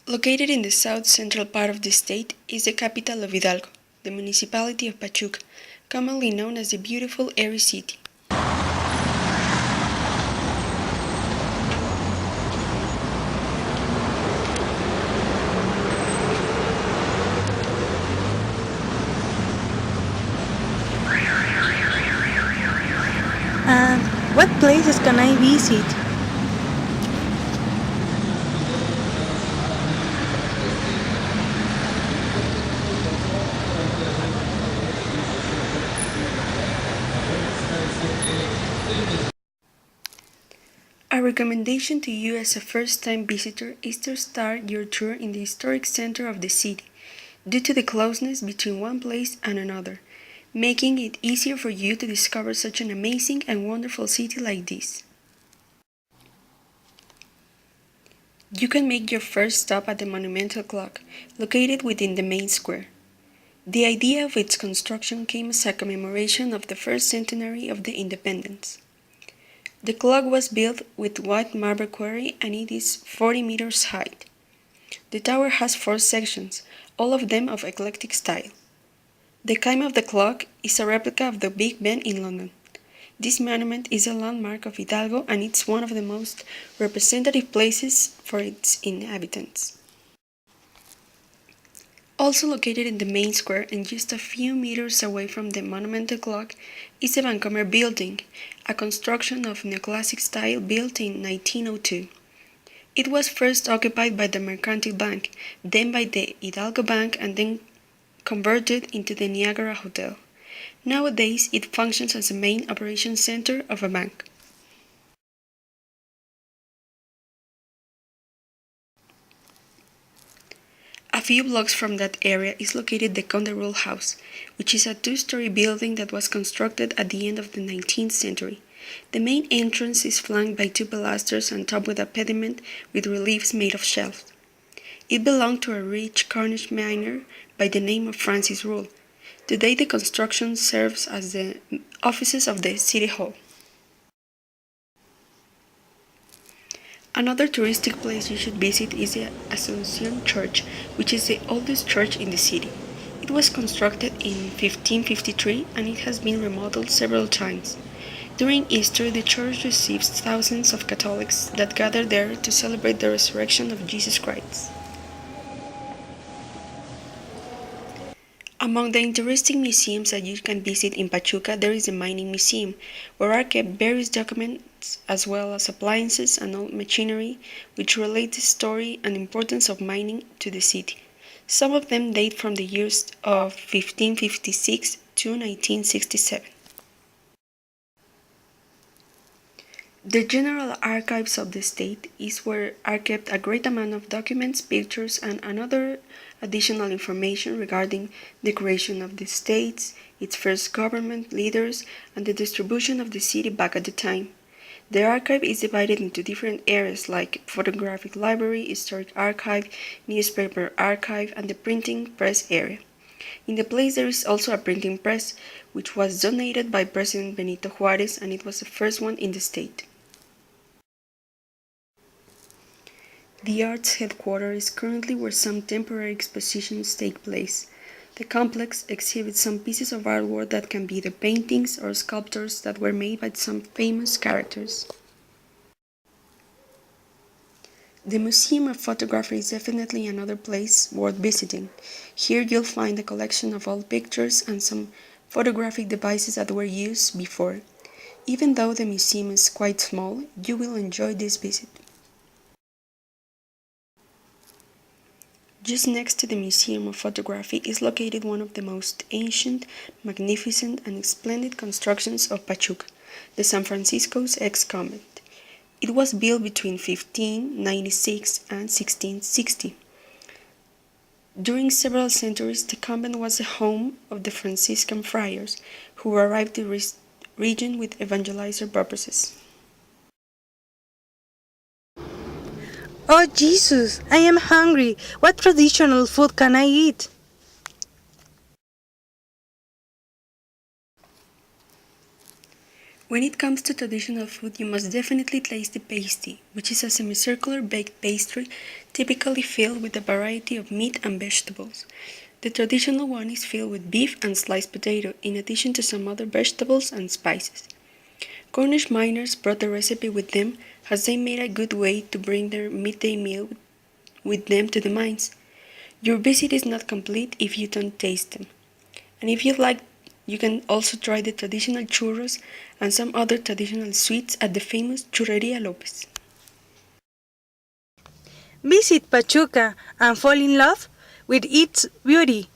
Located in the south-central part of the state is the capital of Hidalgo, the municipality of Pachuca, commonly known as the beautiful airy city. And what places can I visit? Our recommendation to you as a first-time visitor is to start your tour in the historic center of the city, due to the closeness between one place and another, making it easier for you to discover such an amazing and wonderful city like this. You can make your first stop at the monumental clock, located within the main square. The idea of its construction came as a commemoration of the first centenary of the independence. The clock was built with white marble quarry and it is 40 meters high. The tower has 4 sections, all of them of eclectic style. The chime of the clock is a replica of the Big Ben in London. This monument is a landmark of Hidalgo and it's one of the most representative places for its inhabitants. Also located in the main square and just a few meters away from the monumental clock is the Vancomer building, a construction of neoclassic style built in 1902. It was first occupied by the Mercantile Bank, then by the Hidalgo Bank and then converted into the Niagara Hotel. Nowadays it functions as the main operations center of a bank. A few blocks from that area is located the Conde Rule House, which is a 2-story building that was constructed at the end of the 19th century. The main entrance is flanked by 2 pilasters and topped with a pediment with reliefs made of shells. It belonged to a rich Cornish miner by the name of Francis Rule. Today the construction serves as the offices of the City Hall. Another touristic place you should visit is the Asunción Church, which is the oldest church in the city. It was constructed in 1553 and it has been remodeled several times. During Easter, the church receives thousands of Catholics that gather there to celebrate the resurrection of Jesus Christ. Among the interesting museums that you can visit in Pachuca, there is the Mining Museum, where are kept various documents as well as appliances and old machinery which relate the story and importance of mining to the city. Some of them date from the years of 1556 to 1967. The General Archives of the State is where are kept a great amount of documents, pictures, and another additional information regarding the creation of the states, its first government, leaders, and the distribution of the city back at the time. The archive is divided into different areas like photographic library, historic archive, newspaper archive, and the printing press area. In the place there is also a printing press, which was donated by President Benito Juárez, and it was the first one in the state. The arts headquarters is currently where some temporary expositions take place. The complex exhibits some pieces of artwork that can be either paintings or sculptures that were made by some famous characters. The Museum of Photography is definitely another place worth visiting. Here you'll find a collection of old pictures and some photographic devices that were used before. Even though the museum is quite small, you will enjoy this visit. Just next to the Museum of Photography is located one of the most ancient, magnificent, and splendid constructions of Pachuca, the San Francisco's ex-convent. It was built between 1596 and 1660. During several centuries, the convent was the home of the Franciscan friars, who arrived to the region with evangelizer purposes. Oh Jesus, I am hungry. What traditional food can I eat? When it comes to traditional food, you must definitely taste the pasty, which is a semicircular baked pastry typically filled with a variety of meat and vegetables. The traditional one is filled with beef and sliced potato, in addition to some other vegetables and spices. Cornish miners brought the recipe with them as they made a good way to bring their midday meal with them to the mines. Your visit is not complete if you don't taste them. And if you like, you can also try the traditional churros and some other traditional sweets at the famous Churreria Lopez. Visit Pachuca and fall in love with its beauty.